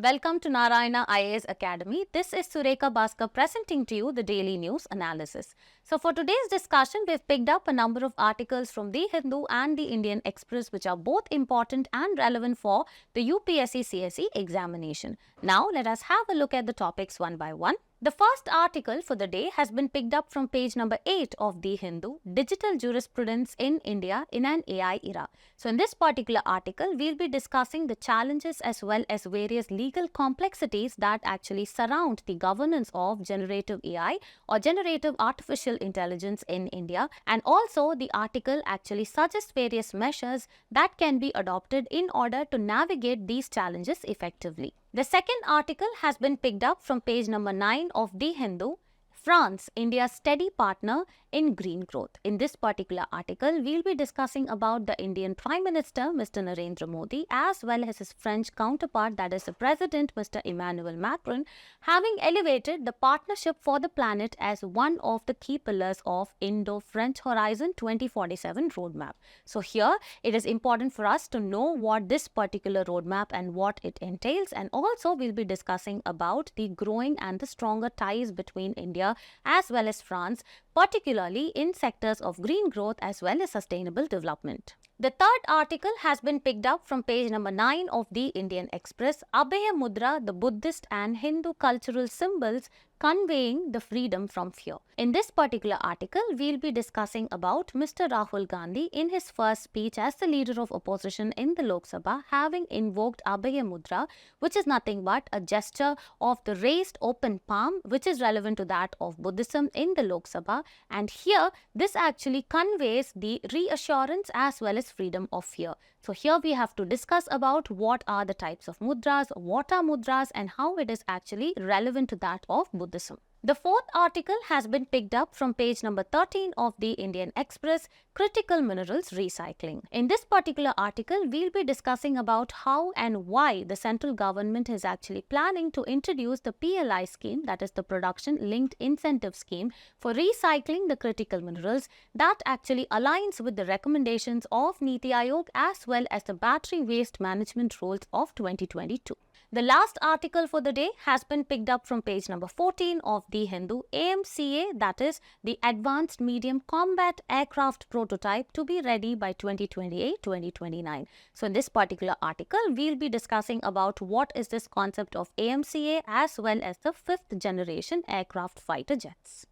Welcome to Narayana IAS Academy. This is Sureka Bhaskar presenting to you the Daily News Analysis. So for today's discussion, we've picked up a number of articles from the Hindu and the Indian Express which are both important and relevant for the UPSC CSE examination. Now let us have a look at the topics one by one. The first article for the day has been picked up from page number 8 of The Hindu, Digital Jurisprudence in India in an AI Era. So in this particular article, we'll be discussing the challenges as well as various legal complexities that actually surround the governance of generative AI or generative artificial intelligence in India. And also the article actually suggests various measures that can be adopted in order to navigate these challenges effectively. The second article has been picked up from page number 9 of The Hindu, France, India's steady partner in green growth. In this particular article, we'll be discussing about the Indian Prime Minister, Mr. Narendra Modi, as well as his French counterpart, that is the President, Mr. Emmanuel Macron, having elevated the partnership for the planet as one of the key pillars of Indo-French Horizon 2047 roadmap. So here, it is important for us to know what this particular roadmap and what it entails, and also we'll be discussing about the growing and the stronger ties between India as well as France, particularly in sectors of green growth as well as sustainable development. The third article has been picked up from page number 9 of the Indian Express, Abhaya Mudra, the Buddhist and Hindu cultural symbols conveying the freedom from fear. In this particular article, we'll be discussing about Mr. Rahul Gandhi in his first speech as the leader of opposition in the Lok Sabha having invoked Abhaya Mudra, which is nothing but a gesture of the raised open palm, which is relevant to that of Buddhism in the Lok Sabha. And here, this actually conveys the reassurance as well as freedom of fear. So here we have to discuss about what are the types of mudras, what are mudras, and how it is actually relevant to that of Buddhism. The fourth article has been picked up from page number 13 of the Indian Express, Critical Minerals Recycling. In this particular article, we'll be discussing about how and why the central government is actually planning to introduce the PLI scheme, that is the Production Linked Incentive Scheme, for recycling the critical minerals that actually aligns with the recommendations of Niti Aayog as well as the battery waste management rules of 2022. The last article for the day has been picked up from page number 14 of The Hindu, AMCA, that is the Advanced Medium Combat Aircraft Prototype to be ready by 2028-2029. So in this particular article, we'll be discussing about what is this concept of AMCA as well as the 5th generation aircraft fighter jets.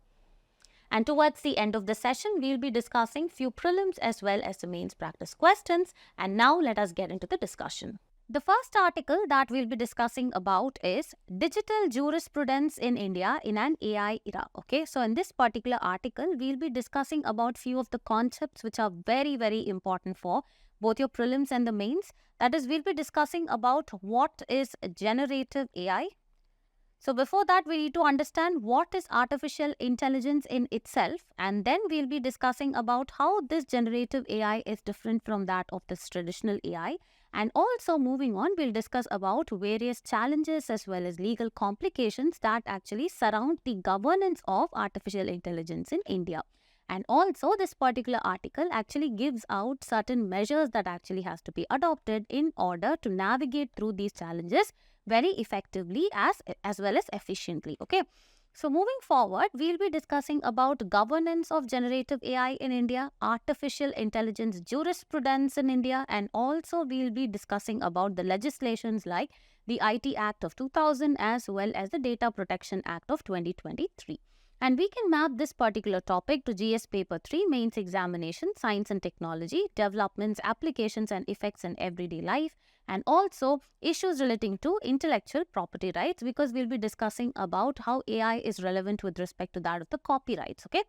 And towards the end of the session, we'll be discussing few prelims as well as the mains practice questions. And now let us get into the discussion. The first article that we'll be discussing about is Digital Jurisprudence in India in an AI Era. Okay, so in this particular article, we'll be discussing about few of the concepts which are very, very important for both your prelims and the mains. That is, we'll be discussing about what is generative AI. So before that, we need to understand what is artificial intelligence in itself, and then we'll be discussing about how this generative AI is different from that of this traditional AI. And also moving on, we'll discuss about various challenges as well as legal complications that actually surround the governance of artificial intelligence in India. And also this particular article actually gives out certain measures that actually has to be adopted in order to navigate through these challenges very effectively as well as efficiently. Okay. So moving forward, we'll be discussing about governance of generative AI in India, artificial intelligence jurisprudence in India, and also we'll be discussing about the legislations like the IT Act of 2000 as well as the Data Protection Act of 2023. And we can map this particular topic to GS Paper 3 Mains Examination, Science and Technology, Developments, Applications and Effects in Everyday Life, and also issues relating to intellectual property rights, because we'll be discussing about how AI is relevant with respect to that of the copyrights. Okay.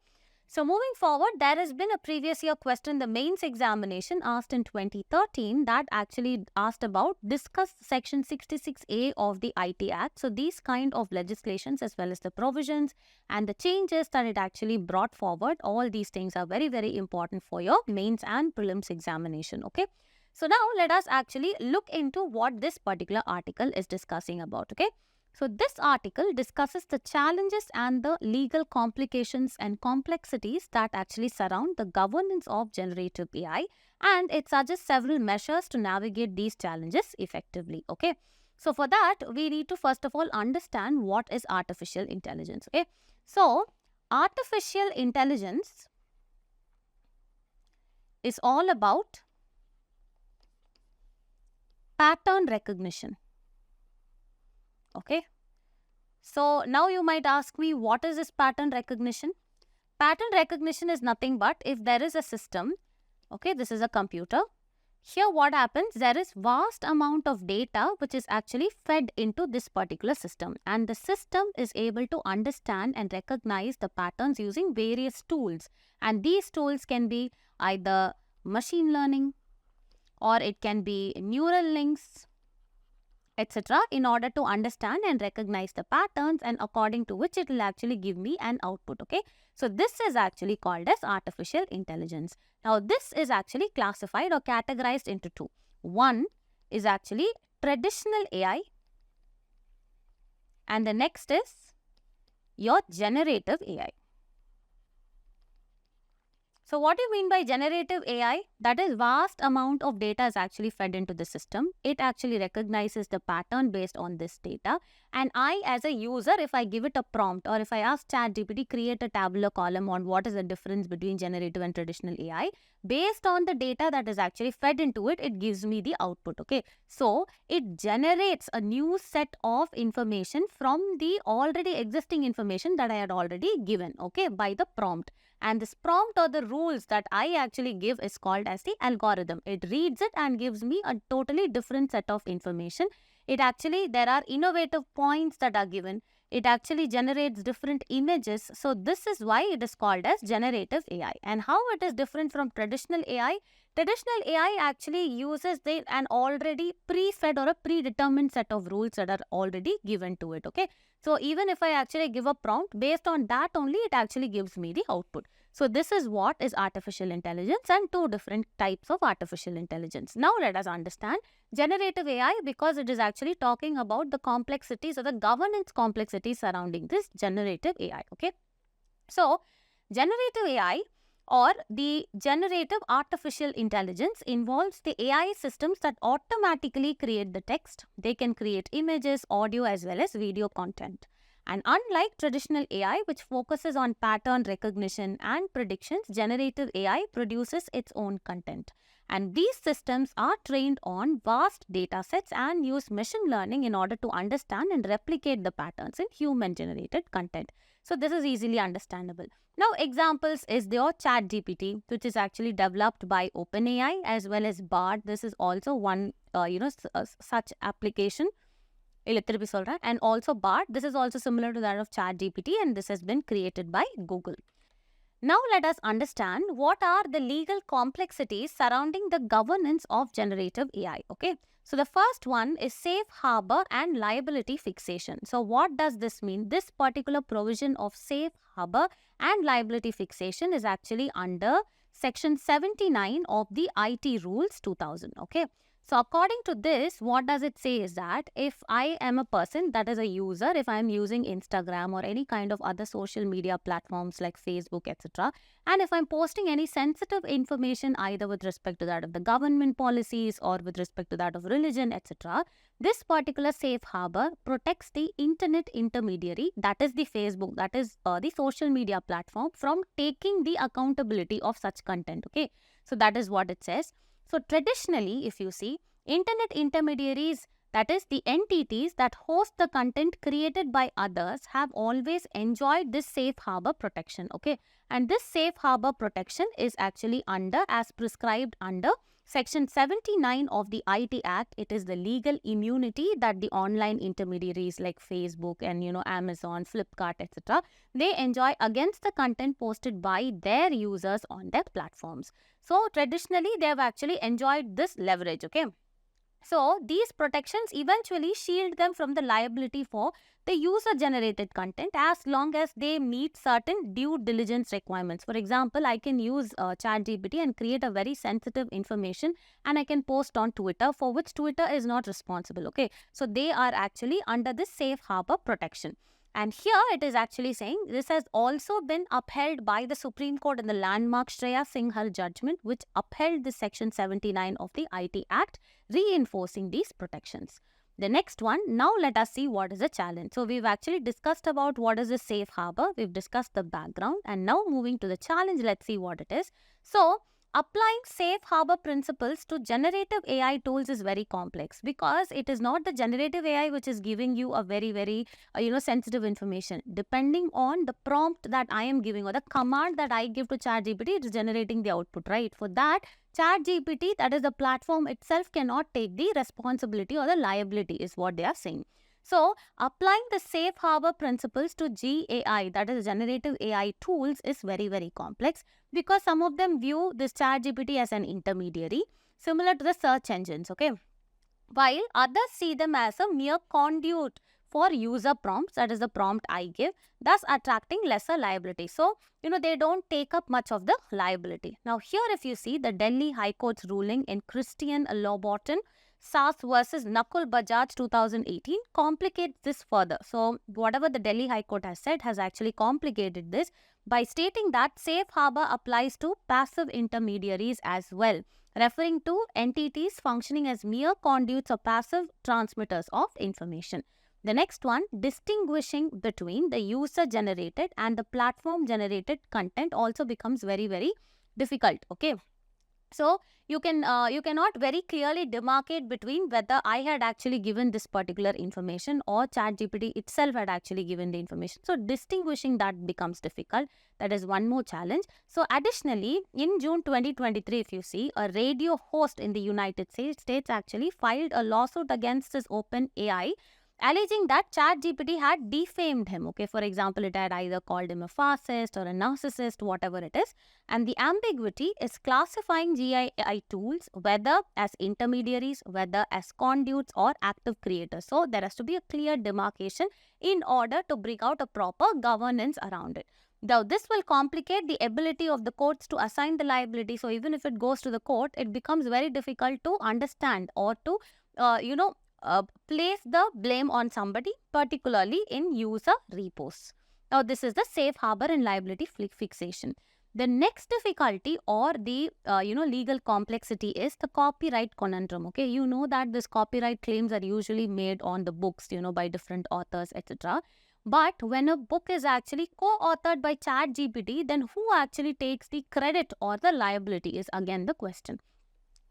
So moving forward, there has been a previous year question, the mains examination asked in 2013 that actually asked about discuss section 66A of the IT Act. So these kind of legislations as well as the provisions and the changes that it actually brought forward, all these things are very, very important for your mains and prelims examination. Okay. So now let us actually look into what this particular article is discussing about. Okay. So this article discusses the challenges and the legal complications and complexities that actually surround the governance of generative AI, and it suggests several measures to navigate these challenges effectively. Okay. So for that, we need to first of all understand what is artificial intelligence. Okay. So artificial intelligence is all about pattern recognition. Okay. So now you might ask me, what is this pattern recognition? Pattern recognition is nothing but if there is a system, okay, this is a computer. Here what happens, there is vast amount of data which is actually fed into this particular system, and the system is able to understand and recognize the patterns using various tools, and these tools can be either machine learning or it can be neural links, etc., in order to understand and recognize the patterns, and according to which it will actually give me an output. Okay, so this is actually called as artificial intelligence. Now this is actually classified or categorized into two. One is actually traditional AI, and the next is your generative AI. So what do you mean by generative AI? That is, vast amount of data is actually fed into the system. It actually recognizes the pattern based on this data. And I, as a user, if I give it a prompt, or if I ask ChatGPT, create a tabular column on what is the difference between generative and traditional AI, based on the data that is actually fed into it, it gives me the output. Okay. So it generates a new set of information from the already existing information that I had already given, okay, by the prompt. And this prompt or the rules that I actually give is called as the algorithm. It reads it and gives me a totally different set of information. It actually, there are innovative points that are given. It actually generates different images. So this is why it is called as generative AI. And how it is different from traditional AI? Traditional AI actually uses an already pre-fed or a predetermined set of rules that are already given to it. Okay. So even if I actually give a prompt, based on that only, it actually gives me the output. So this is what is artificial intelligence, and two different types of artificial intelligence. Now let us understand generative AI, because it is actually talking about the complexities or the governance complexities surrounding this generative AI. Okay. So generative AI or the generative artificial intelligence involves the AI systems that automatically create the text. They can create images, audio as well as video content. And unlike traditional AI, which focuses on pattern recognition and predictions, generative AI produces its own content. And these systems are trained on vast data sets and use machine learning in order to understand and replicate the patterns in human-generated content. So this is easily understandable. Now examples is your ChatGPT, which is actually developed by OpenAI, as well as Bard. This is also one such application. And also Bard. This is also similar to that of ChatGPT, and this has been created by Google. Now let us understand what are the legal complexities surrounding the governance of generative AI. Okay. So the first one is safe harbor and liability fixation. So what does this mean? This particular provision of safe harbor and liability fixation is actually under section 79 of the IT rules 2000. Okay. So according to this, what does it say is that if I am a person that is a user, if I am using Instagram or any kind of other social media platforms like Facebook, etc., and if I'm posting any sensitive information either with respect to that of the government policies or with respect to that of religion, etc., this particular safe harbor protects the internet intermediary, that is the Facebook, that is the social media platform, from taking the accountability of such content. Okay, so that is what it says. So traditionally, if you see, internet intermediaries, that is the entities that host the content created by others, have always enjoyed this safe harbor protection. Okay, and this safe harbor protection is actually under, as prescribed under Section 79 of the IT Act. It is the legal immunity that the online intermediaries like Facebook and Amazon, Flipkart, etc., they enjoy against the content posted by their users on their platforms. So traditionally, they have actually enjoyed this leverage. Okay. So these protections eventually shield them from the liability for the user-generated content as long as they meet certain due diligence requirements. For example, I can use ChatGPT and create a very sensitive information, and I can post on Twitter, for which Twitter is not responsible. Okay, so they are actually under this safe harbor protection. And here it is actually saying this has also been upheld by the Supreme Court in the landmark Shreya Singhal judgment, which upheld the Section 79 of the IT Act, reinforcing these protections. The next one, now let us see what is the challenge. So we've actually discussed about what is the safe harbor, we've discussed the background, and now moving to the challenge, let's see what it is. So applying safe harbor principles to generative AI tools is very complex because it is not the generative AI which is giving you a very sensitive information. Depending on the prompt that I am giving or the command that I give to ChatGPT, it is generating the output, right? For that, ChatGPT, that is the platform itself, cannot take the responsibility or the liability is what they are saying. So, applying the safe harbor principles to GAI, that is generative AI tools, is very complex because some of them view this ChatGPT as an intermediary, similar to the search engines, okay? While others see them as a mere conduit for user prompts, that is the prompt I give, thus attracting lesser liability. So, they don't take up much of the liability. Now, here if you see the Delhi High Court's ruling in Christian Louboutin SAS versus Nakul Bajaj 2018 complicates this further. So, whatever the Delhi High Court has said has actually complicated this by stating that safe harbor applies to passive intermediaries as well, referring to entities functioning as mere conduits or passive transmitters of information. The next one, distinguishing between the user-generated and the platform-generated content also becomes very difficult, okay? So, you cannot very clearly demarcate between whether I had actually given this particular information or ChatGPT itself had actually given the information. So, distinguishing that becomes difficult. That is one more challenge. So, additionally, in June 2023, if you see, a radio host in the United States actually filed a lawsuit against this OpenAI, alleging that ChatGPT had defamed him. Okay, for example, it had either called him a fascist or a narcissist, whatever it is. And the ambiguity is classifying GAI tools whether as intermediaries, whether as conduits or active creators. So there has to be a clear demarcation in order to bring out a proper governance around it. Now, this will complicate the ability of the courts to assign the liability. So even if it goes to the court, it becomes very difficult to understand or to, place the blame on somebody, particularly in user repos. Now, this is the safe harbor and liability fixation. The next difficulty or the legal complexity is the copyright conundrum. Okay, you know that this copyright claims are usually made on the books, by different authors, etc. But when a book is actually co-authored by ChatGPT, then who actually takes the credit or the liability is again the question.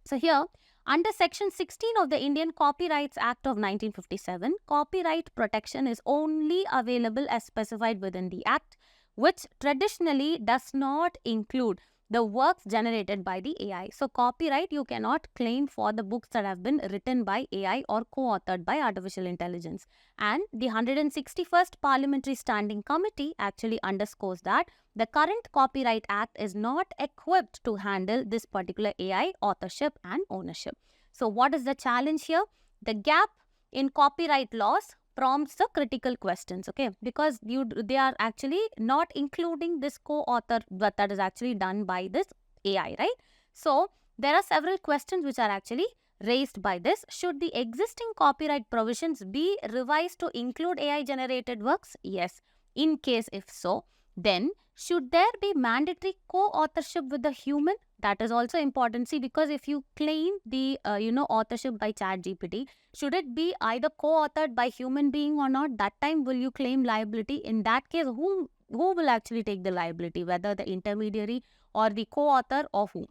So here, under Section 16 of the Indian Copyrights Act of 1957, copyright protection is only available as specified within the Act, which traditionally does not include the works generated by the AI. So, copyright you cannot claim for the books that have been written by AI or co-authored by artificial intelligence. And the 161st Parliamentary Standing Committee actually underscores that the current Copyright Act is not equipped to handle this particular AI authorship and ownership. So, what is the challenge here? The gap in copyright laws prompts the critical questions, okay, because they are actually not including this co-author that is actually done by this AI, right? So there are several questions which are actually raised by this. Should the existing copyright provisions be revised to include AI generated works? Yes. In case if so, then should there be mandatory co-authorship with the human? That is also important. See, because if you claim the authorship by ChatGPT, should it be either co-authored by human being or not? That time will you claim liability? In that case, who will actually take the liability? Whether the intermediary or the co-author or who?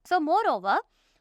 So moreover,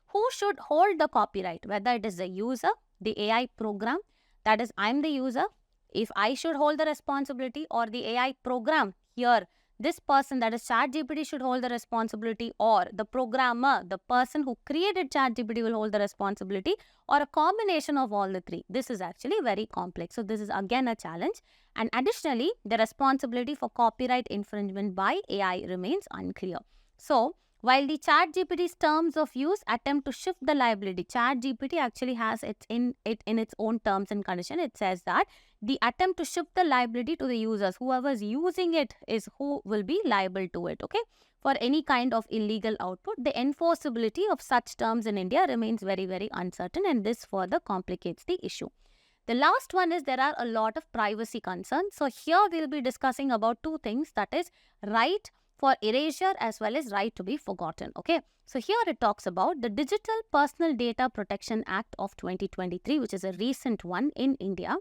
who should hold the copyright? Whether it is the user, the AI program, that is I'm the user, if I should hold the responsibility, or the AI program, here this person, that is ChatGPT, should hold the responsibility, or the programmer, the person who created ChatGPT, will hold the responsibility, or a combination of all the three. This is actually very complex. So this is again a challenge. And additionally, the responsibility for copyright infringement by AI remains unclear. So while the ChatGPT's terms of use attempt to shift the liability, ChatGPT actually has it in its own terms and condition. It says that the attempt to shift the liability to the users, whoever is using it is who will be liable to it, okay? For any kind of illegal output, the enforceability of such terms in India remains very uncertain, and this further complicates the issue. The last one is there are a lot of privacy concerns. So here we'll be discussing about two things, that is right for erasure as well as right to be forgotten. Okay, so here it talks about the Digital Personal Data Protection Act of 2023, which is a recent one in India,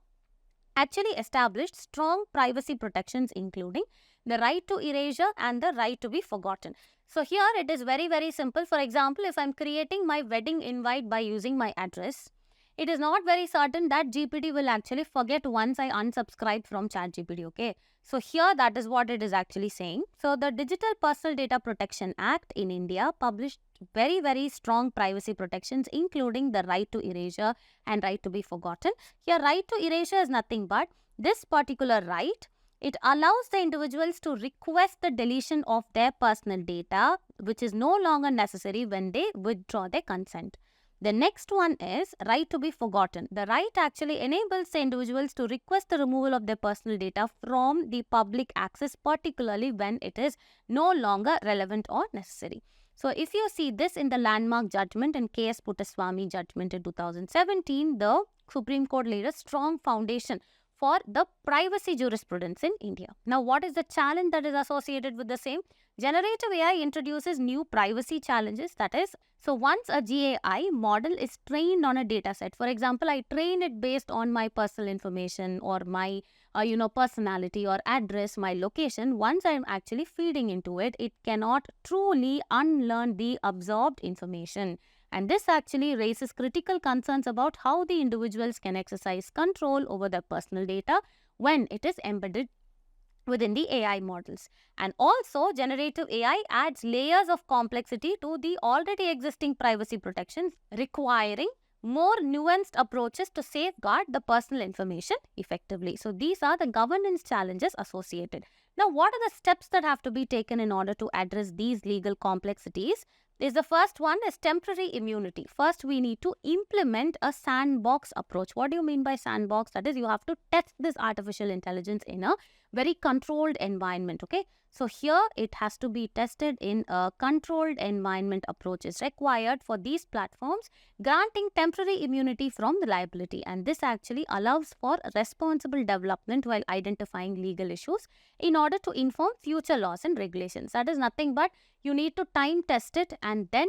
actually established strong privacy protections, including the right to erasure and the right to be forgotten. So here it is very, very simple. For example, if I'm creating my wedding invite by using my address, it is not very certain that GPT will actually forget once I unsubscribe from ChatGPT, okay? So here that is what it is actually saying. So the Digital Personal Data Protection Act in India published very, very strong privacy protections, including the right to erasure and right to be forgotten. Here, right to erasure is nothing but this particular right. It allows the individuals to request the deletion of their personal data, which is no longer necessary when they withdraw their consent. The next one is right to be forgotten. The right actually enables the individuals to request the removal of their personal data from the public access, particularly when it is no longer relevant or necessary. So if you see this in the landmark judgment in K.S. Puttaswamy judgment in 2017, the Supreme Court laid a strong foundation for the privacy jurisprudence in India. Now, what is the challenge that is associated with the same? Generative AI introduces new privacy challenges. That is, so once a GAI model is trained on a data set, for example, I train it based on my personal information or my personality or address, my location. Once I'm actually feeding into it, it cannot truly unlearn the absorbed information. And this actually raises critical concerns about how the individuals can exercise control over their personal data when it is embedded within the AI models. And also, generative AI adds layers of complexity to the already existing privacy protections, requiring more nuanced approaches to safeguard the personal information effectively. So these are the governance challenges associated. Now, what are the steps that have to be taken in order to address these legal complexities? The first one is temporary immunity. First, we need to implement a sandbox approach. What do you mean by sandbox? That is, you have to test this artificial intelligence in a very controlled environment, okay? So here it has to be tested in a controlled environment approach is required for these platforms, granting temporary immunity from the liability. And this actually allows for responsible development while identifying legal issues in order to inform future laws and regulations. That is nothing but you need to time test it and then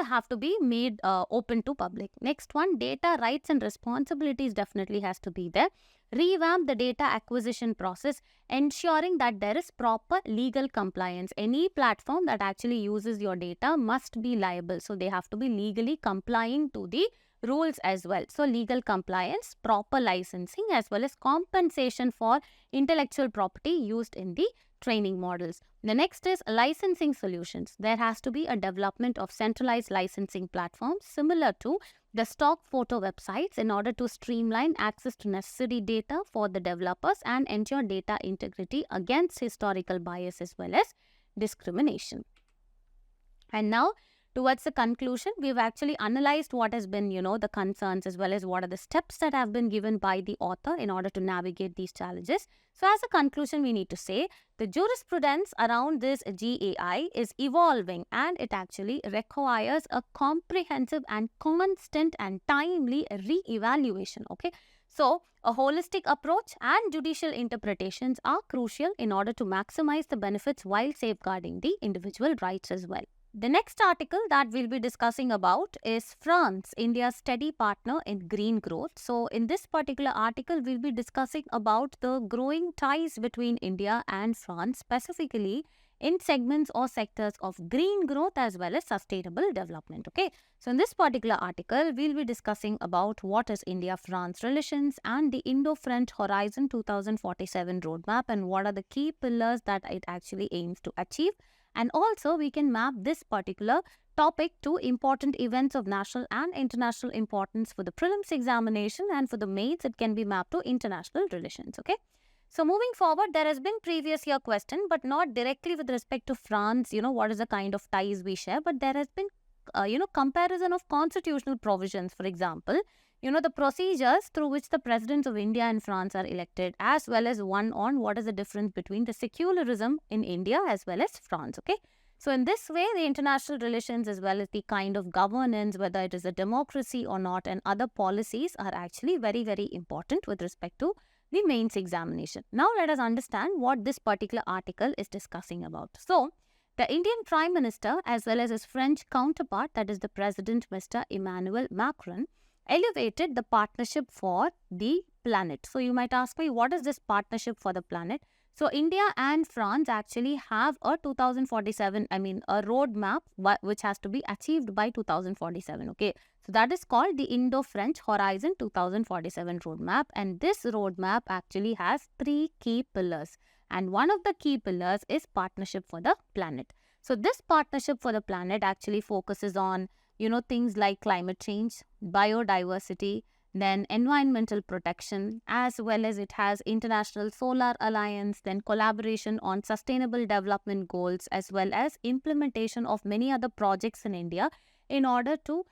have to be made open to public. Next one, data rights and responsibilities definitely has to be there. Revamp the data acquisition process, ensuring that there is proper legal compliance. Any platform that actually uses your data must be liable. So they have to be legally complying to the rules as well. So legal compliance, proper licensing as well as compensation for intellectual property used in the training models. The next is licensing solutions. There has to be a development of centralized licensing platforms similar to the stock photo websites in order to streamline access to necessary data for the developers and ensure data integrity against historical bias as well as discrimination. And now, towards the conclusion, we've actually analyzed what has been, the concerns as well as what are the steps that have been given by the author in order to navigate these challenges. So as a conclusion, we need to say the jurisprudence around this GAI is evolving and it actually requires a comprehensive and constant and timely re-evaluation, okay? So, a holistic approach and judicial interpretations are crucial in order to maximize the benefits while safeguarding the individual rights as well. The next article that we'll be discussing about is France, India's steady partner in green growth. So in this particular article, we'll be discussing about the growing ties between India and France, specifically in segments or sectors of green growth as well as sustainable development. Okay, so in this particular article, we'll be discussing about what is India-France relations and the Indo-French Horizon 2047 roadmap and what are the key pillars that it actually aims to achieve. And also, we can map this particular topic to important events of national and international importance for the prelims examination, and for the mains, it can be mapped to international relations. Okay. So, moving forward, there has been previous year question, but not directly with respect to France, what is the kind of ties we share, but there has been, comparison of constitutional provisions, for example, the procedures through which the presidents of India and France are elected, as well as one on what is the difference between the secularism in India as well as France, okay? So in this way, the international relations as well as the kind of governance, whether it is a democracy or not, and other policies are actually very, very important with respect to the mains examination. Now let us understand what this particular article is discussing about. So, the Indian Prime Minister as well as his French counterpart, that is the President Mr. Emmanuel Macron, elevated the partnership for the planet. So, you might ask me, what is this partnership for the planet? So, India and France actually have a 2047, a roadmap which has to be achieved by 2047, okay. So, that is called the Indo-French Horizon 2047 roadmap, and this roadmap actually has 3 key pillars, and one of the key pillars is partnership for the planet. So, this partnership for the planet actually focuses on, things like climate change, biodiversity, then environmental protection, as well as it has International Solar Alliance, then collaboration on sustainable development goals, as well as implementation of many other projects in India in order to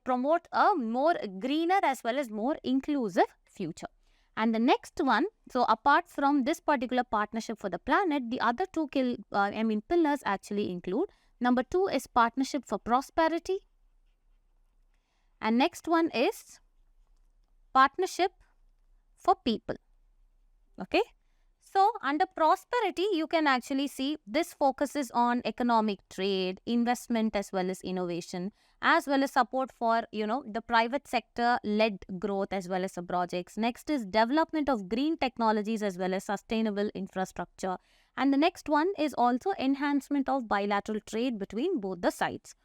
promote a more greener as well as more inclusive future. And the next one, so apart from this particular partnership for the planet, the other 2 pillars actually include, number 2 is partnership for prosperity, and next one is partnership for people, okay. So, under prosperity, you can actually see this focuses on economic trade, investment as well as innovation, as well as support for, the private sector led growth as well as the projects. Next is development of green technologies as well as sustainable infrastructure. And the next one is also enhancement of bilateral trade between both the sides.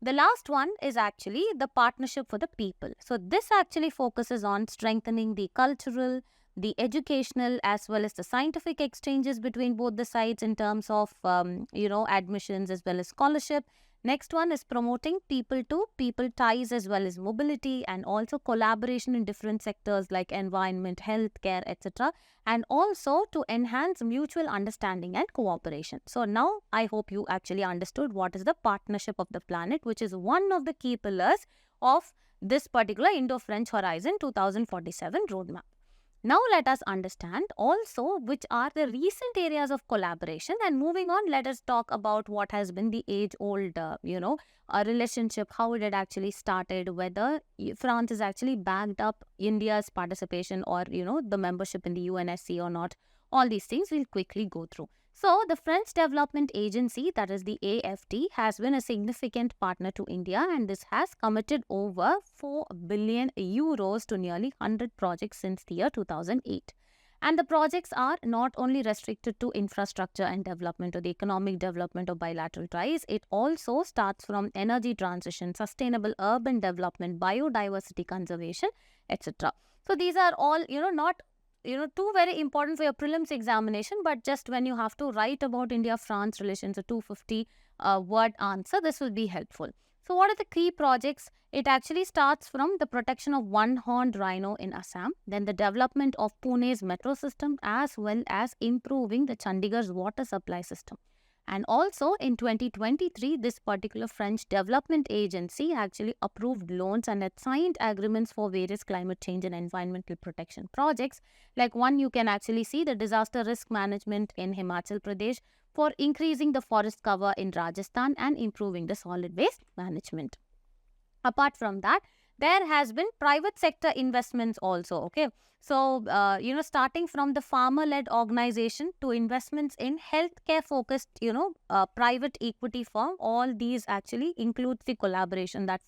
The last one is actually the partnership for the people. So, this actually focuses on strengthening the cultural, the educational as well as the scientific exchanges between both the sides in terms of, admissions as well as scholarship. Next one is promoting people-to-people ties as well as mobility, and also collaboration in different sectors like environment, healthcare, etc. And also to enhance mutual understanding and cooperation. So now I hope you actually understood what is the partnership of the planet, which is one of the key pillars of this particular Indo-French Horizon 2047 roadmap. Now let us understand also which are the recent areas of collaboration, and moving on, let us talk about what has been the age-old, relationship, how it had actually started, whether France has actually backed up India's participation or, the membership in the UNSC or not. All these things we'll quickly go through. So, the French Development Agency, that is the AFD, has been a significant partner to India, and this has committed over 4 billion euros to nearly 100 projects since the year 2008. And the projects are not only restricted to infrastructure and development or the economic development of bilateral ties, it also starts from energy transition, sustainable urban development, biodiversity conservation, etc. So, these are all, not too very important for your prelims examination, but just when you have to write about India-France relations, a 250 word answer, this will be helpful. So, what are the key projects? It actually starts from the protection of one-horned rhino in Assam, then the development of Pune's metro system, as well as improving the Chandigarh's water supply system. And also in 2023, this particular French Development Agency actually approved loans and had signed agreements for various climate change and environmental protection projects. Like one, you can actually see the disaster risk management in Himachal Pradesh for increasing the forest cover in Rajasthan and improving the solid waste management. Apart from that, there has been private sector investments also, okay. So, starting from the farmer-led organization to investments in healthcare-focused, private equity firm, all these actually includes the collaboration that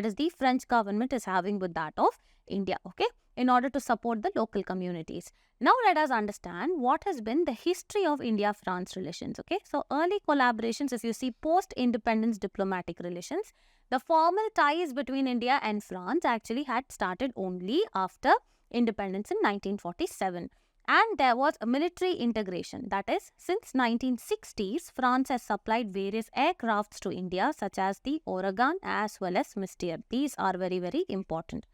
is the French government is having with that of India, okay, in order to support the local communities. Now, let us understand what has been the history of India-France relations, okay. So, early collaborations, if you see post-independence diplomatic relations, the formal ties between India and France actually had started only after independence in 1947. And there was a military integration. That is, since 1960s, France has supplied various aircrafts to India such as the Ouragan as well as Mystère. These are very, very important.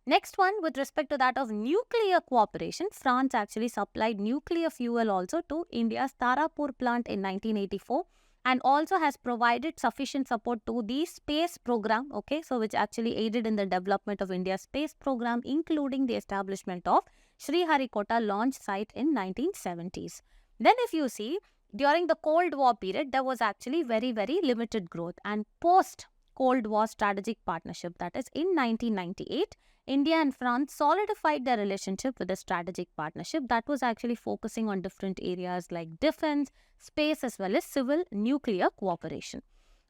Next one, with respect to that of nuclear cooperation, France actually supplied nuclear fuel also to India's Tarapur plant in 1984. And also has provided sufficient support to the space program, okay, so which actually aided in the development of India's space program, including the establishment of Sriharikota launch site in 1970s. Then if you see, during the Cold War period, there was actually very, very limited growth, and post Cold War strategic partnership. That is, in 1998, India and France solidified their relationship with a strategic partnership that was actually focusing on different areas like defense, space, as well as civil nuclear cooperation.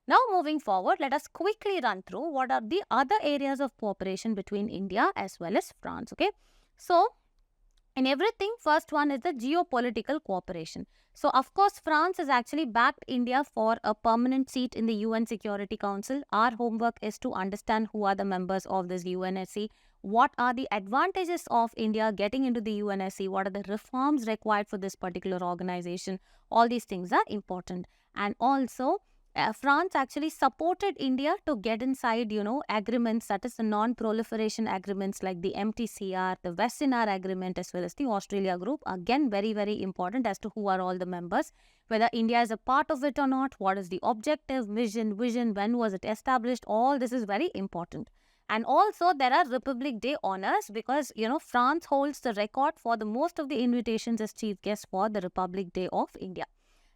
Now, moving forward, let us quickly run through what are the other areas of cooperation between India as well as France. Okay, so in everything, first one is the geopolitical cooperation. So, of course, France has actually backed India for a permanent seat in the UN Security Council. Our homework is to understand who are the members of this UNSC, what are the advantages of India getting into the UNSC, what are the reforms required for this particular organization. All these things are important. And also, France actually supported India to get inside, agreements, that is the non-proliferation agreements like the MTCR, the Westerner Agreement, as well as the Australia Group. Again, very, very important as to who are all the members, whether India is a part of it or not, what is the objective, vision, when was it established, all this is very important. And also, there are Republic Day honors because, France holds the record for the most of the invitations as chief guest for the Republic Day of India.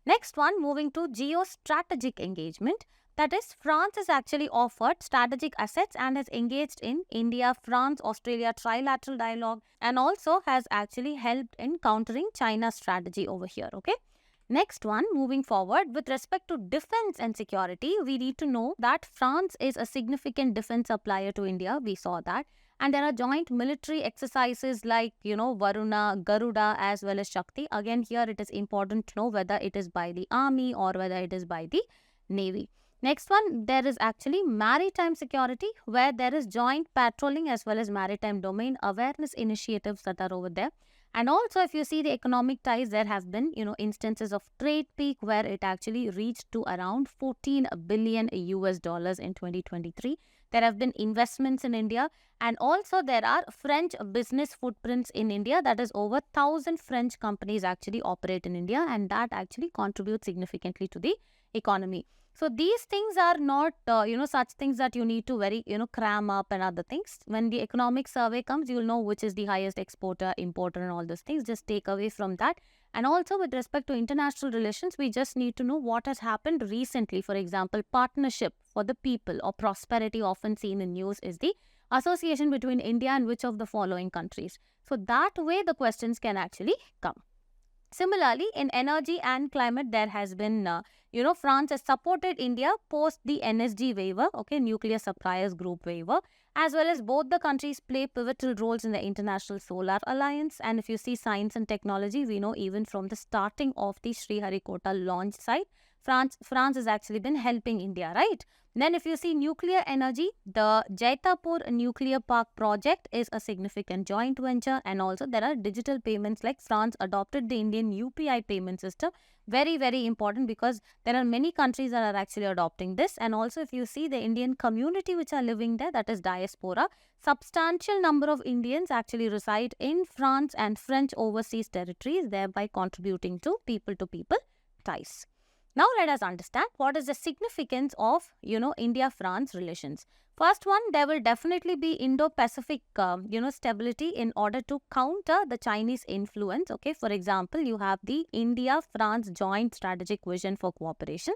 Next one, moving to geostrategic engagement. That is, France has actually offered strategic assets and has engaged in India, France, Australia trilateral dialogue and also has actually helped in countering China's strategy over here. Okay. Next one, moving forward, with respect to defense and security, we need to know that France is a significant defense supplier to India. We saw that. And there are joint military exercises like, Varuna, Garuda as well as Shakti. Again, here it is important to know whether it is by the army or whether it is by the navy. Next one, there is actually maritime security where there is joint patrolling as well as maritime domain awareness initiatives that are over there. And also, if you see the economic ties, there have been, instances of trade peak where it actually reached to around 14 billion US dollars in 2023. There have been investments in India and also there are French business footprints in India. That is over 1,000 French companies actually operate in India and that actually contributes significantly to the economy. So these things are not, such things that you need to very, cram up and other things. When the economic survey comes, you will know which is the highest exporter, importer and all those things. Just take away from that. And also with respect to international relations, we just need to know what has happened recently. For example, partnership for the people or prosperity often seen in news is the association between India and which of the following countries. So that way the questions can actually come. Similarly, in energy and climate, there has been, France has supported India post the NSG waiver, Nuclear Suppliers Group waiver, as well as both the countries play pivotal roles in the International Solar Alliance. And if you see science and technology, we know even from the starting of the Sriharikota launch site, France has actually been helping India, right? Then if you see nuclear energy, the Jaitapur Nuclear Park project is a significant joint venture and also there are digital payments like France adopted the Indian UPI payment system. Very, very important because there are many countries that are actually adopting this. And also if you see the Indian community which are living there, that is diaspora, substantial number of Indians actually reside in France and French overseas territories, thereby contributing to people-to-people ties. Now let us understand what is the significance of, India-France relations. First one, there will definitely be Indo-Pacific, stability in order to counter the Chinese influence. Okay, for example, you have the India-France joint strategic vision for cooperation.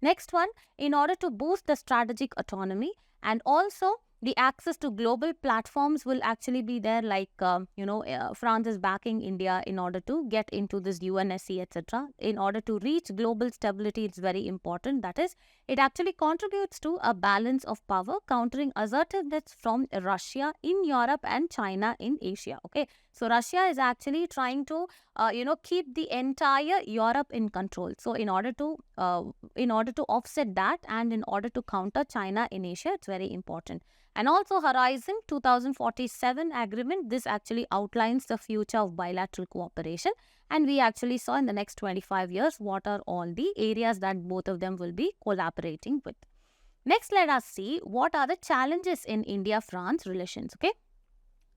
Next one, in order to boost the strategic autonomy and also the access to global platforms will actually be there like, France is backing India in order to get into this UNSC, etc. In order to reach global stability, it's very important. That is, it actually contributes to a balance of power, countering assertiveness from Russia in Europe and China in Asia. Okay, so Russia is actually trying to, keep the entire Europe in control. So in order to offset that and in order to counter China in Asia, it's very important. And also Horizon 2047 agreement, this actually outlines the future of bilateral cooperation. And we actually saw in the next 25 years what are all the areas that both of them will be collaborating with. Next, let us see what are the challenges in India-France relations. Okay.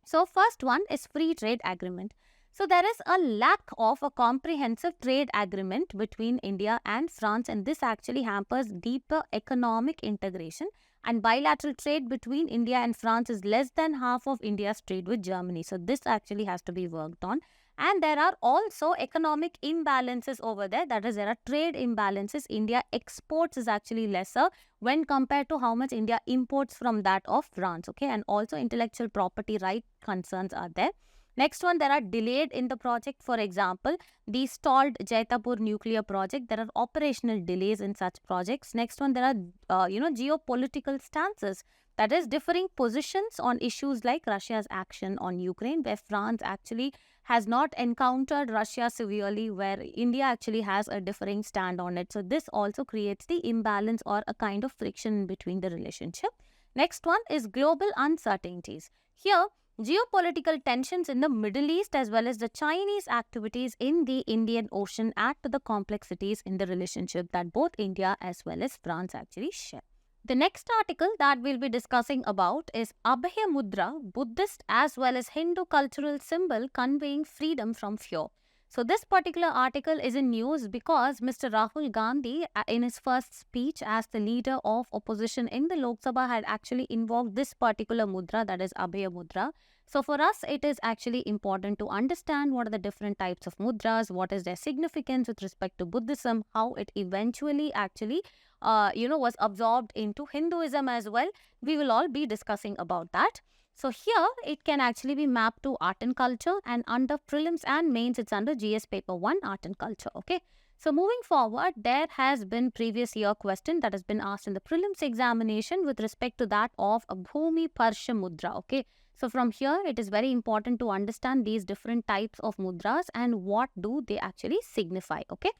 So first one is free trade agreement. So there is a lack of a comprehensive trade agreement between India and France, and this actually hampers deeper economic integration. And bilateral trade between India and France is less than half of India's trade with Germany. So this actually has to be worked on. And there are also economic imbalances over there. That is, there are trade imbalances. India exports is actually lesser when compared to how much India imports from that of France. Okay, and also intellectual property right concerns are there. Next one, there are delayed in the project. For example, the stalled Jaitapur nuclear project. There are operational delays in such projects. Next one, there are geopolitical stances. That is, differing positions on issues like Russia's action on Ukraine, where France actually has not encountered Russia severely, where India actually has a differing stand on it. So this also creates the imbalance or a kind of friction between the relationship. Next one is global uncertainties. Here, geopolitical tensions in the Middle East as well as the Chinese activities in the Indian Ocean add to the complexities in the relationship that both India as well as France actually share. The next article that we'll be discussing about is Abhaya Mudra, Buddhist as well as Hindu cultural symbol conveying freedom from fear. So this particular article is in news because Mr. Rahul Gandhi, in his first speech as the leader of opposition in the Lok Sabha, had actually invoked this particular mudra, that is Abhaya Mudra. So for us, it is actually important to understand what are the different types of mudras, what is their significance with respect to Buddhism, how it eventually actually was absorbed into Hinduism as well. We will all be discussing about that. So here it can actually be mapped to art and culture, and under prelims and mains it's under GS paper 1 art and culture. Okay. So moving forward, there has been previous year question that has been asked in the prelims examination with respect to that of a Bhumi Parsha Mudra. Okay. So from here it is very important to understand these different types of mudras and what do they actually signify. Okay.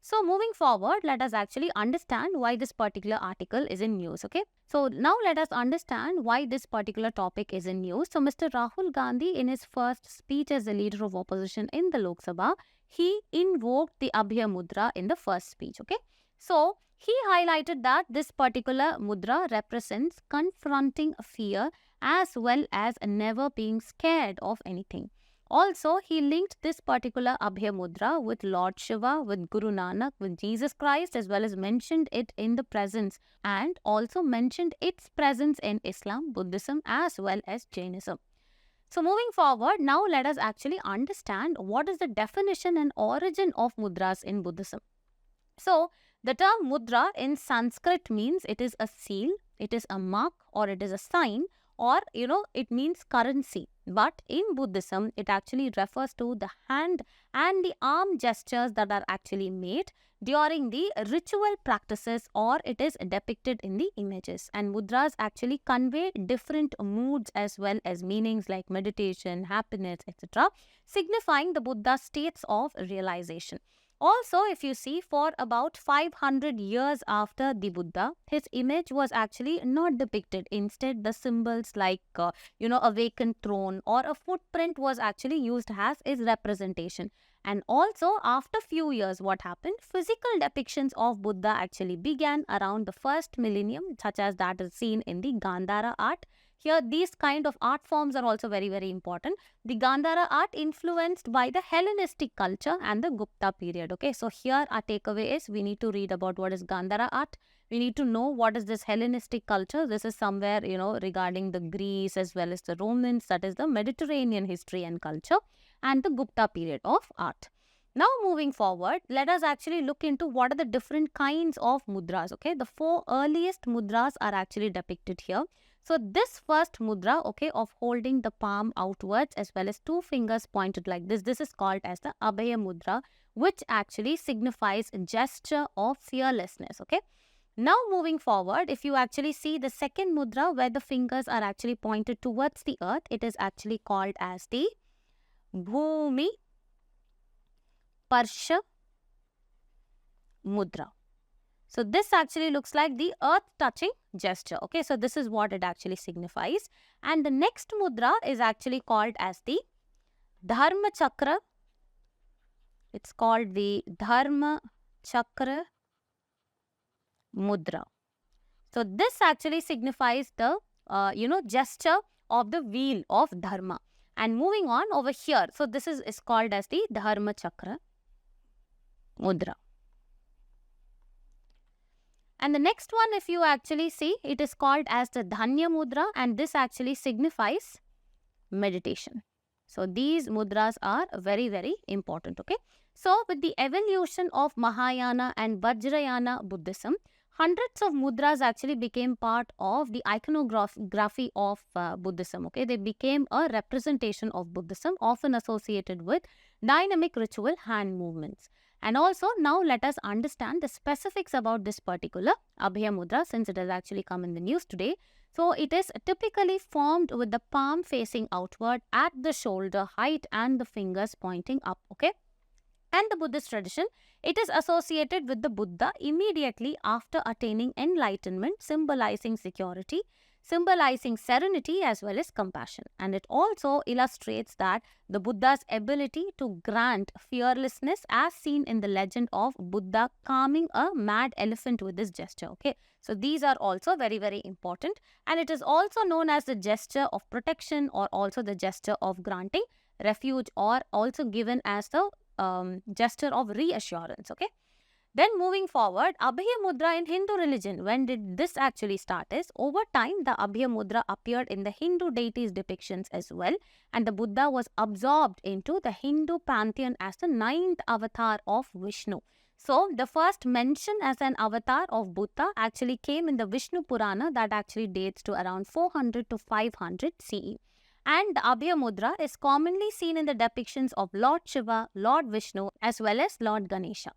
So moving forward, let us actually understand why this particular article is in news. Okay. So now let us understand why this particular topic is in news. So Mr. Rahul Gandhi, in his first speech as the leader of opposition in the Lok Sabha, he invoked the Abhaya Mudra in the first speech. Okay. So he highlighted that this particular mudra represents confronting fear as well as never being scared of anything. Also, he linked this particular Abhaya Mudra with Lord Shiva, with Guru Nanak, with Jesus Christ, as well as mentioned it in the presence, and also mentioned its presence in Islam, Buddhism, as well as Jainism. So moving forward, now let us actually understand what is the definition and origin of mudras in Buddhism. So the term mudra in Sanskrit means it is a seal, it is a mark, or it is a sign, or it means currency. But in Buddhism, it actually refers to the hand and the arm gestures that are actually made during the ritual practices, or it is depicted in the images. And mudras actually convey different moods as well as meanings like meditation, happiness, etc., signifying the Buddha states of realization. Also, if you see, for about 500 years after the Buddha, his image was actually not depicted. Instead, the symbols like, a vacant throne or a footprint was actually used as his representation. And also, after few years, what happened? Physical depictions of Buddha actually began around the first millennium, such as that is seen in the Gandhara art. Here, these kind of art forms are also very, very important. The Gandhara art influenced by the Hellenistic culture and the Gupta period. Okay, so here our takeaway is we need to read about what is Gandhara art. We need to know what is this Hellenistic culture. This is somewhere, regarding the Greece as well as the Romans, that is the Mediterranean history and culture, and the Gupta period of art. Now moving forward, let us actually look into what are the different kinds of mudras. Okay, the 4 earliest mudras are actually depicted here. So this first mudra, okay, of holding the palm outwards as well as 2 fingers pointed like this is called as the Abhaya Mudra, which actually signifies a gesture of fearlessness. Okay. Now moving forward, if you actually see the second mudra where the fingers are actually pointed towards the earth, it is actually called as the Bhumi Parsha Mudra. So this actually looks like the earth touching gesture. Okay, so this is what it actually signifies. And the next mudra is actually called as the Dharma Chakra. It's called the Dharma Chakra Mudra. So this actually signifies the gesture of the wheel of Dharma. And moving on over here, so this is called as the Dharma Chakra Mudra. And the next one, if you actually see, it is called as the Dhanya Mudra, and this actually signifies meditation. So these mudras are very, very important, okay. So with the evolution of Mahayana and Vajrayana Buddhism, hundreds of mudras actually became part of the iconography of Buddhism, okay. They became a representation of Buddhism, often associated with dynamic ritual hand movements. And also, now let us understand the specifics about this particular Abhaya Mudra, since it has actually come in the news today. So, it is typically formed with the palm facing outward at the shoulder height and the fingers pointing up, okay. And the Buddhist tradition, it is associated with the Buddha immediately after attaining enlightenment, symbolizing security, symbolizing serenity as well as compassion. And it also illustrates that the Buddha's ability to grant fearlessness, as seen in the legend of Buddha calming a mad elephant with his gesture. Okay, so these are also very, very important. And it is also known as the gesture of protection, or also the gesture of granting refuge, or also given as the gesture of reassurance. Okay. Then moving forward, Abhaya Mudra in Hindu religion. When did this actually start? Is over time, the Abhaya Mudra appeared in the Hindu deities' depictions as well, and the Buddha was absorbed into the Hindu pantheon as the 9th avatar of Vishnu. So, the first mention as an avatar of Buddha actually came in the Vishnu Purana, that actually dates to around 400 to 500 CE. And the Abhaya Mudra is commonly seen in the depictions of Lord Shiva, Lord Vishnu, as well as Lord Ganesha.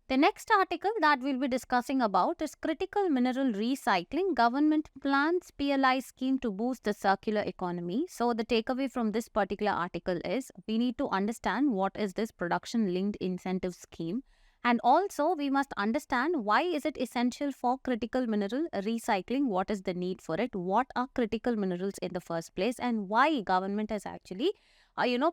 The next article that we'll be discussing about is critical mineral recycling. Government plans PLI scheme to boost the circular economy. So the takeaway from this particular article is we need to understand what is this production linked incentive scheme. And also we must understand why is it essential for critical mineral recycling, what is the need for it, what are critical minerals in the first place, and why government has actually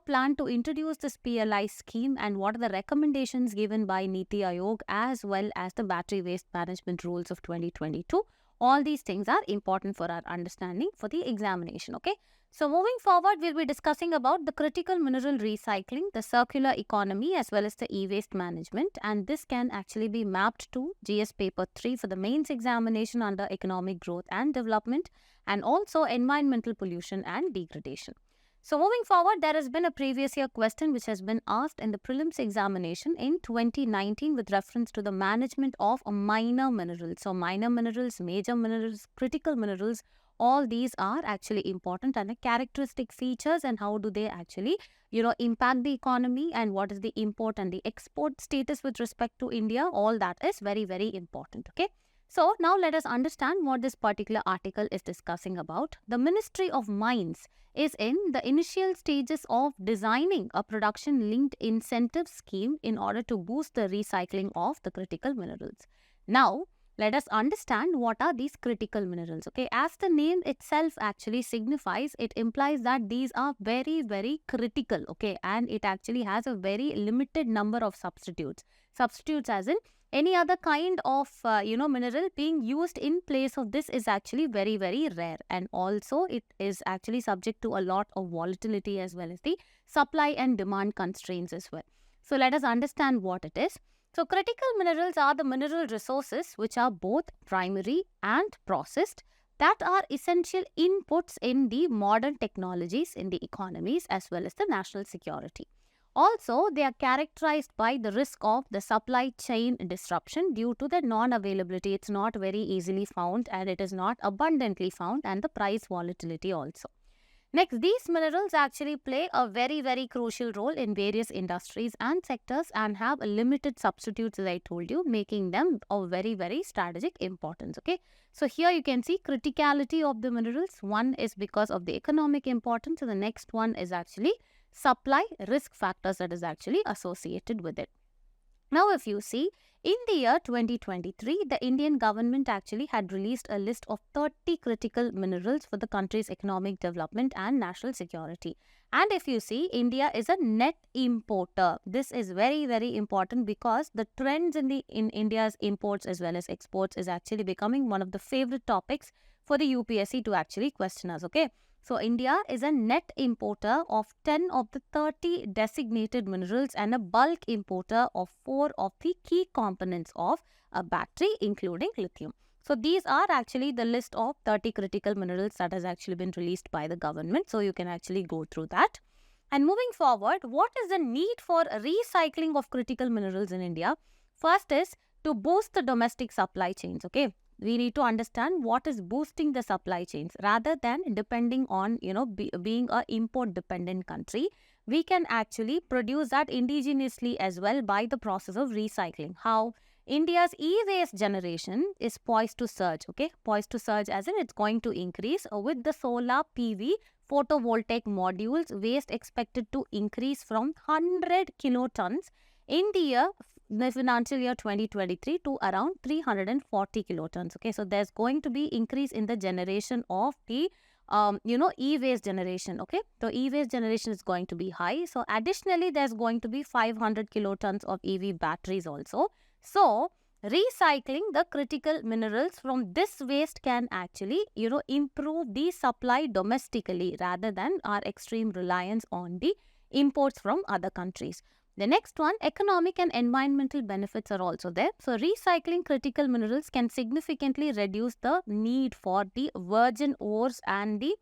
plan to introduce this PLI scheme, and what are the recommendations given by Niti Aayog as well as the battery waste management rules of 2022. All these things are important for our understanding for the examination, okay. So moving forward, we'll be discussing about the critical mineral recycling, the circular economy as well as the e-waste management, and this can actually be mapped to GS paper 3 for the mains examination under economic growth and development, and also environmental pollution and degradation. So moving forward, there has been a previous year question which has been asked in the prelims examination in 2019 with reference to the management of minor minerals. So minor minerals, major minerals, critical minerals, all these are actually important, and the characteristic features and how do they actually, impact the economy, and what is the import and the export status with respect to India. All that is very, very important, okay. So now let us understand what this particular article is discussing about. The Ministry of Mines is in the initial stages of designing a production-linked incentive scheme in order to boost the recycling of the critical minerals. Now, let us understand what are these critical minerals. Okay, as the name itself actually signifies, it implies that these are very, very critical. Okay, and it actually has a very limited number of substitutes. Substitutes as in any other kind of mineral being used in place of this is actually very, very rare, and also it is actually subject to a lot of volatility as well as the supply and demand constraints as well. So let us understand what it is. So critical minerals are the mineral resources which are both primary and processed, that are essential inputs in the modern technologies in the economies as well as the national security. Also, they are characterized by the risk of the supply chain disruption due to the non-availability. It's not very easily found and it is not abundantly found, and the price volatility also. Next, these minerals actually play a very, very crucial role in various industries and sectors and have a limited substitutes, as I told you, making them of very, very strategic importance. Okay, so here you can see criticality of the minerals. One is because of the economic importance, and the next one is actually supply risk factors that is actually associated with it. Now, if you see, in the year 2023, the Indian government actually had released a list of 30 critical minerals for the country's economic development and national security. And if you see, India is a net importer. This is very, very important because the trends in India's imports as well as exports is actually becoming one of the favorite topics for the UPSC to actually question us. Okay. So, India is a net importer of 10 of the 30 designated minerals and a bulk importer of 4 of the key components of a battery, including lithium. So, these are actually the list of 30 critical minerals that has actually been released by the government. So, you can actually go through that. And moving forward, what is the need for recycling of critical minerals in India? First is to boost the domestic supply chains, okay? We need to understand what is boosting the supply chains rather than depending on, being a import dependent country. We can actually produce that indigenously as well by the process of recycling. How? India's e-waste generation is poised to surge, okay? Poised to surge as in it's going to increase with the solar PV photovoltaic modules, waste expected to increase from 100 kilotons in the financial year 2023 to around 340 kilotons. Okay, so there's going to be increase in the generation of the e-waste generation. Okay, so e-waste generation is going to be high. So additionally, there's going to be 500 kilotons of EV batteries also. So recycling the critical minerals from this waste can actually, improve the supply domestically rather than our extreme reliance on the imports from other countries. The next one, economic and environmental benefits are also there. So recycling critical minerals can significantly reduce the need for the virgin ores and the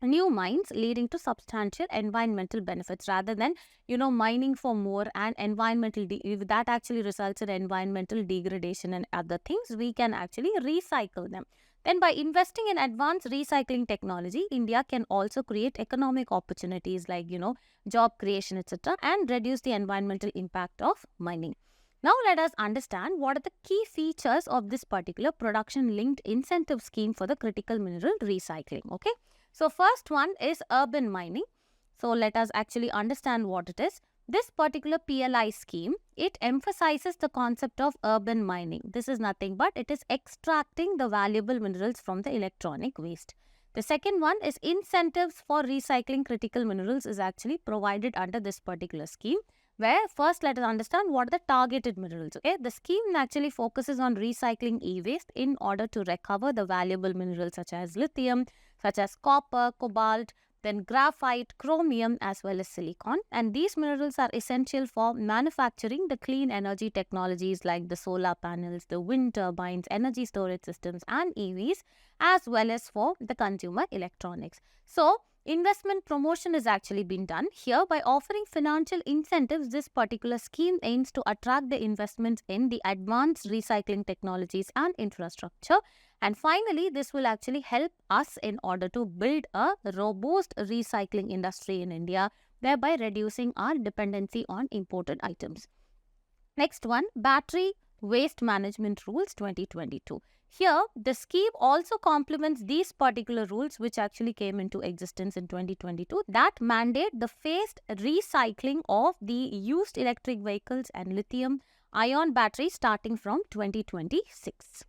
new mines, leading to substantial environmental benefits rather than mining for more and environmental if that actually results in environmental degradation and other things. We can actually recycle them. Then by investing in advanced recycling technology, India can also create economic opportunities like job creation, etc., and reduce the environmental impact of mining. Now let us understand what are the key features of this particular production linked incentive scheme for the critical mineral recycling. Okay, so first one is urban mining. So let us actually understand what it is. This particular PLI scheme, it emphasizes the concept of urban mining. This is nothing but it is extracting the valuable minerals from the electronic waste. The second one is incentives for recycling critical minerals is actually provided under this particular scheme, where first let us understand what are the targeted minerals. Okay, the scheme actually focuses on recycling e-waste in order to recover the valuable minerals such as lithium, such as copper, cobalt, then graphite, chromium as well as silicon. And these minerals are essential for manufacturing the clean energy technologies like the solar panels, the wind turbines, energy storage systems and EVs, as well as for the consumer electronics. So investment promotion is actually being done here by offering financial incentives. This particular scheme aims to attract the investments in the advanced recycling technologies and infrastructure. And finally, this will actually help us in order to build a robust recycling industry in India, thereby reducing our dependency on imported items. Next one, Battery Waste Management Rules 2022. Here, the scheme also complements these particular rules which actually came into existence in 2022 that mandate the phased recycling of the used electric vehicles and lithium-ion batteries starting from 2026.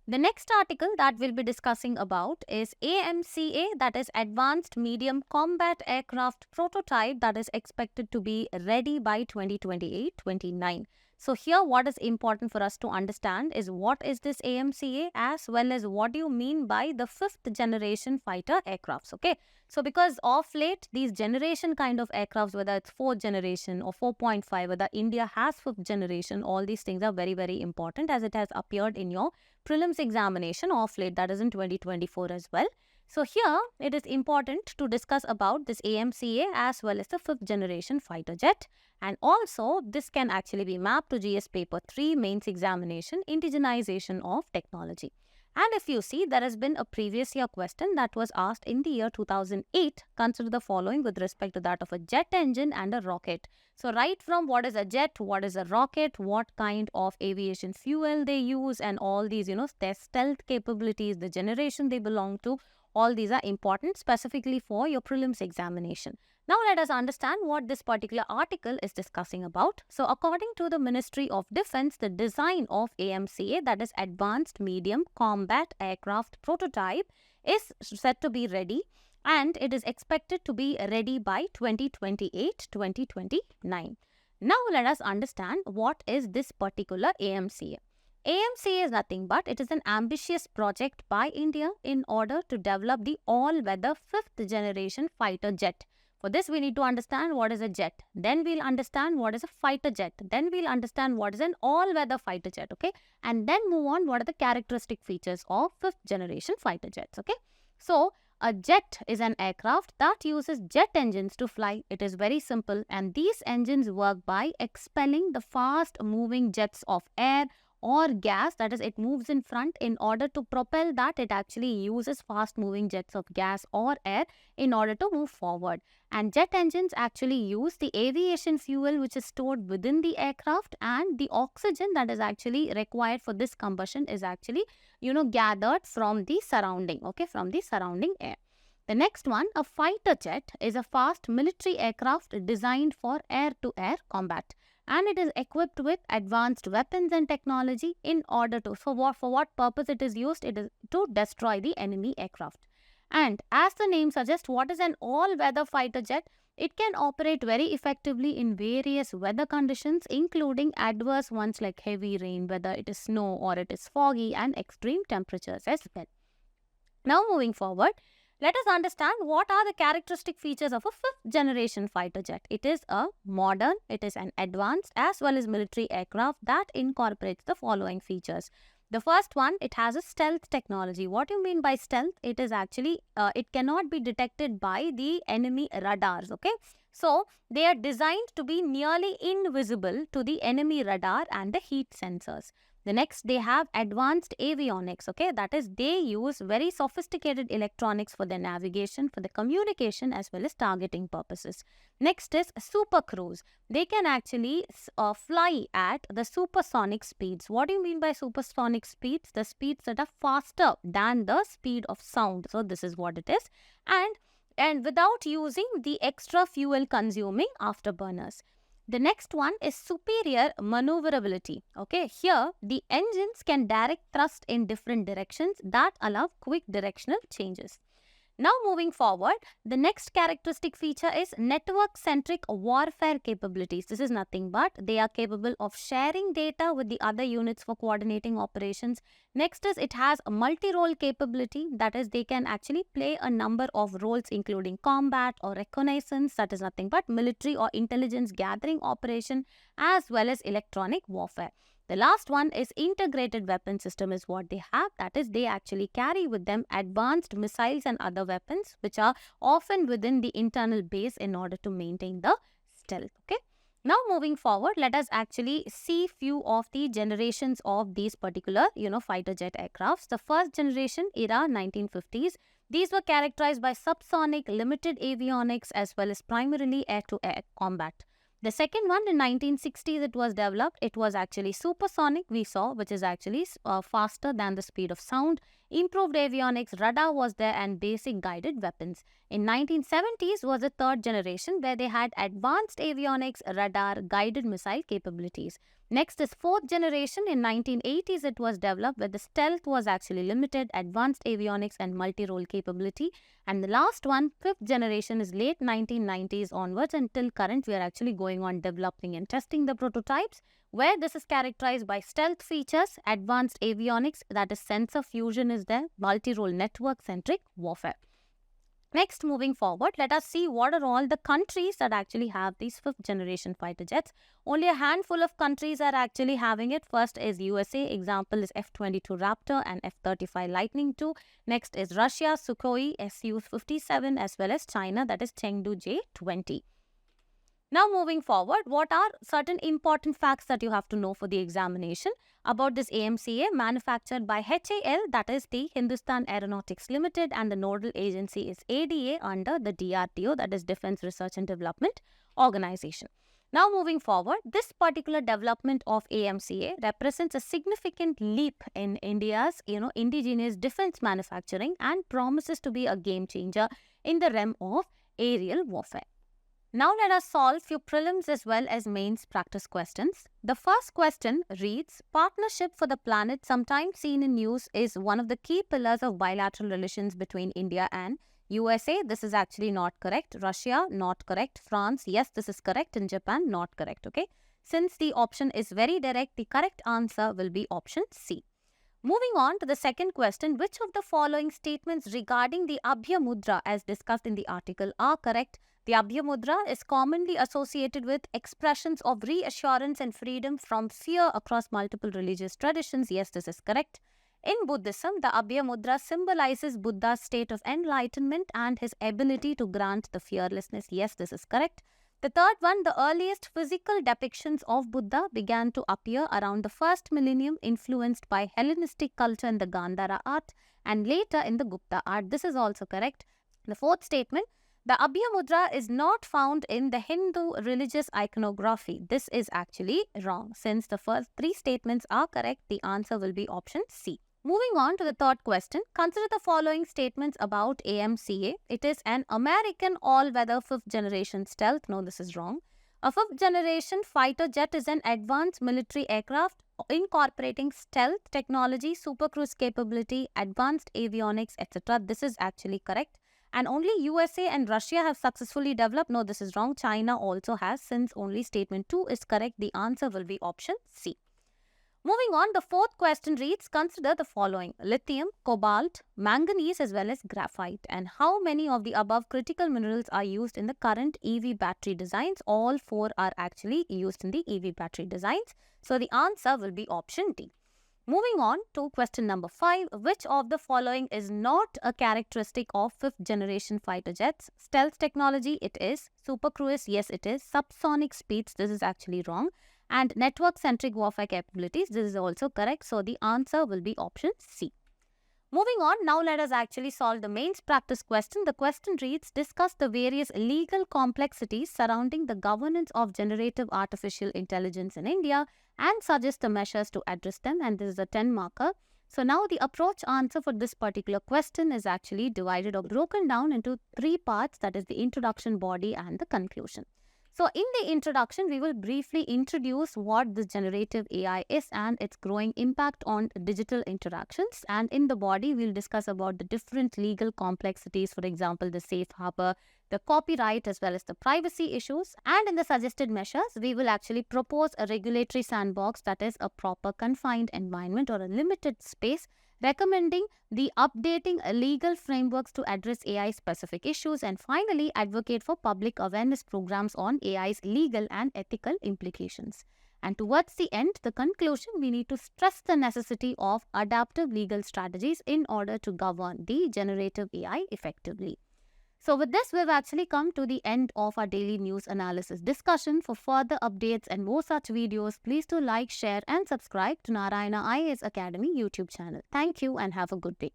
The next article that we'll be discussing about is AMCA, that is Advanced Medium Combat Aircraft Prototype, that is expected to be ready by 2028-29. So here what is important for us to understand is what is this AMCA as well as what do you mean by the 5th generation fighter aircrafts. Okay, so because of late these generation kind of aircrafts, whether it's 4th generation or 4.5, whether India has 5th generation, all these things are very, very important as it has appeared in your prelims examination of late, that is in 2024 as well. So here it is important to discuss about this AMCA as well as the 5th generation fighter jet, and also this can actually be mapped to GS paper 3 mains examination, indigenization of technology. And if you see, there has been a previous year question that was asked in the year 2008. Consider the following with respect to that of a jet engine and a rocket. So right from what is a jet, what is a rocket, what kind of aviation fuel they use, and all these, their stealth capabilities, the generation they belong to, all these are important specifically for your prelims examination. Now let us understand what this particular article is discussing about. So according to the Ministry of Defence, the design of AMCA, that is Advanced Medium Combat Aircraft Prototype, is set to be ready and it is expected to be ready by 2028-2029. Now let us understand what is this particular AMCA. AMCA is nothing but it is an ambitious project by India in order to develop the all-weather 5th generation fighter jet. For this, we need to understand what is a jet. Then we'll understand what is a fighter jet. Then we'll understand what is an all-weather fighter jet, okay? And then move on what are the characteristic features of 5th generation fighter jets, okay? So, A jet is an aircraft that uses jet engines to fly. It is very simple, and these engines work by expelling the fast moving jets of air or gas, that is, it moves in front. In order to propel that, it actually uses fast moving jets of gas or air in order to move forward. And jet engines actually use the aviation fuel which is stored within the aircraft, and the oxygen that is actually required for this combustion is actually gathered from the surrounding, from the surrounding air. The next one, a fighter jet is a fast military aircraft designed for air-to-air combat, and it is equipped with advanced weapons and technology in order to, for what purpose it is used? It is to destroy the enemy aircraft. And as the name suggests, what is an all-weather fighter jet? It can operate very effectively in various weather conditions, including adverse ones like heavy rain, whether it is snow or it is foggy, and extreme temperatures as well. Now moving forward, let us understand what are the characteristic features of a fifth generation fighter jet. It is a modern, it is an advanced as well as military aircraft that incorporates the following features. The first one, it has a stealth technology. What do you mean by stealth? It is actually, it cannot be detected by the enemy radars, So, they are designed to be nearly invisible to the enemy radar and the heat sensors. The next, they have advanced avionics, that is, they use very sophisticated electronics for their navigation, for the communication as well as targeting purposes. Next is super cruise. They can actually fly at the supersonic speeds. What do you mean by supersonic speeds? The speeds that are faster than the speed of sound. So, this is what it is. And without using the extra fuel consuming afterburners. The next one is superior maneuverability. Here the engines can direct thrust in different directions that allow quick directional changes. Now moving forward, the next characteristic feature is network-centric warfare capabilities. This is nothing but they are capable of sharing data with the other units for coordinating operations. Next is it has a multi-role capability, that is they can actually play a number of roles including combat or reconnaissance, that is nothing but military or intelligence gathering operation as well as electronic warfare. The last one is integrated weapon system is what they have, that is they actually carry with them advanced missiles and other weapons which are often within the internal base in order to maintain the stealth. Now moving forward, let us actually see few of the generations of these particular fighter jet aircrafts. The first generation era 1950s, these were characterized by subsonic limited avionics as well as primarily air-to-air combat. The second one in 1960s it was developed. It was actually supersonic, we saw, which is actually faster than the speed of sound. Improved avionics, radar was there, and basic guided weapons. In 1970s was the third generation where they had advanced avionics, radar, guided missile capabilities. Next is fourth generation. In 1980s it was developed where the stealth was actually limited, advanced avionics and multi-role capability. And the last one, fifth generation, is late 1990s onwards until current. We are actually going on developing and testing the prototypes where this is characterized by stealth features, advanced avionics, that is sensor fusion is there, multi-role network-centric warfare. Next, moving forward, let us see what are all the countries that actually have these fifth generation fighter jets. Only a handful of countries are actually having it. First is USA, example is F-22 Raptor and F-35 Lightning II. Next is Russia, Sukhoi Su-57, as well as China, that is Chengdu J-20. Now moving forward, what are certain important facts that you have to know for the examination about this AMCA manufactured by HAL, that is the Hindustan Aeronautics Limited, and the nodal agency is ADA under the DRDO, that is Defense Research and Development Organization. Now moving forward, this particular development of AMCA represents a significant leap in India's indigenous defense manufacturing and promises to be a game changer in the realm of aerial warfare. Now let us solve few prelims as well as mains practice questions. The first question reads, partnership for the planet, sometimes seen in news, is one of the key pillars of bilateral relations between India and USA. This is actually not correct. Russia, not correct. France, yes, this is correct. And Japan, not correct. Since the option is very direct, the correct answer will be option C. Moving on to the second question, which of the following statements regarding the Abhaya Mudra as discussed in the article are correct? The Abhaya Mudra is commonly associated with expressions of reassurance and freedom from fear across multiple religious traditions. Yes, this is correct. In Buddhism, the Abhaya Mudra symbolizes Buddha's state of enlightenment and his ability to grant the fearlessness. Yes, this is correct. The third one, the earliest physical depictions of Buddha began to appear around the first millennium, influenced by Hellenistic culture in the Gandhara art and later in the Gupta art. This is also correct. The fourth statement, the Abhaya Mudra is not found in the Hindu religious iconography. This is actually wrong. Since the first three statements are correct, the answer will be option C. Moving on to the third question, consider the following statements about AMCA. It is an American all-weather fifth generation stealth. No, this is wrong. A fifth generation fighter jet is an advanced military aircraft incorporating stealth technology, supercruise capability, advanced avionics, etc. This is actually correct. And only USA and Russia have successfully developed. No, this is wrong. China also has. Since only statement 2 is correct, the answer will be option C. Moving on, the fourth question reads, consider the following: lithium, cobalt, manganese as well as graphite. And how many of the above critical minerals are used in the current EV battery designs? All four are actually used in the EV battery designs. So the answer will be option D. Moving on to question number 5. Which of the following is not a characteristic of fifth generation fighter jets? Stealth technology, it is. Supercruise, yes it is. Subsonic speeds, this is actually wrong. And network-centric warfare capabilities, this is also correct. So the answer will be option C. Moving on, now let us actually solve the mains practice question. The question reads, discuss the various legal complexities surrounding the governance of generative artificial intelligence in India and suggest the measures to address them. And this is a 10 marker. So now the approach answer for this particular question is actually divided or broken down into 3 parts, that is the introduction, body and the conclusion. So in the introduction, we will briefly introduce what this generative AI is and its growing impact on digital interactions. And in the body, we'll discuss about the different legal complexities, for example, the safe harbor, the copyright as well as the privacy issues. And in the suggested measures, we will actually propose a regulatory sandbox, that is a proper confined environment or a limited space, recommending the updating legal frameworks to address AI-specific issues, and finally advocate for public awareness programs on AI's legal and ethical implications. And towards the end, the conclusion, we need to stress the necessity of adaptive legal strategies in order to govern the generative AI effectively. So with this, we've actually come to the end of our daily news analysis discussion. For further updates and more such videos, please do like, share and subscribe to Narayana IAS Academy YouTube channel. Thank you and have a good day.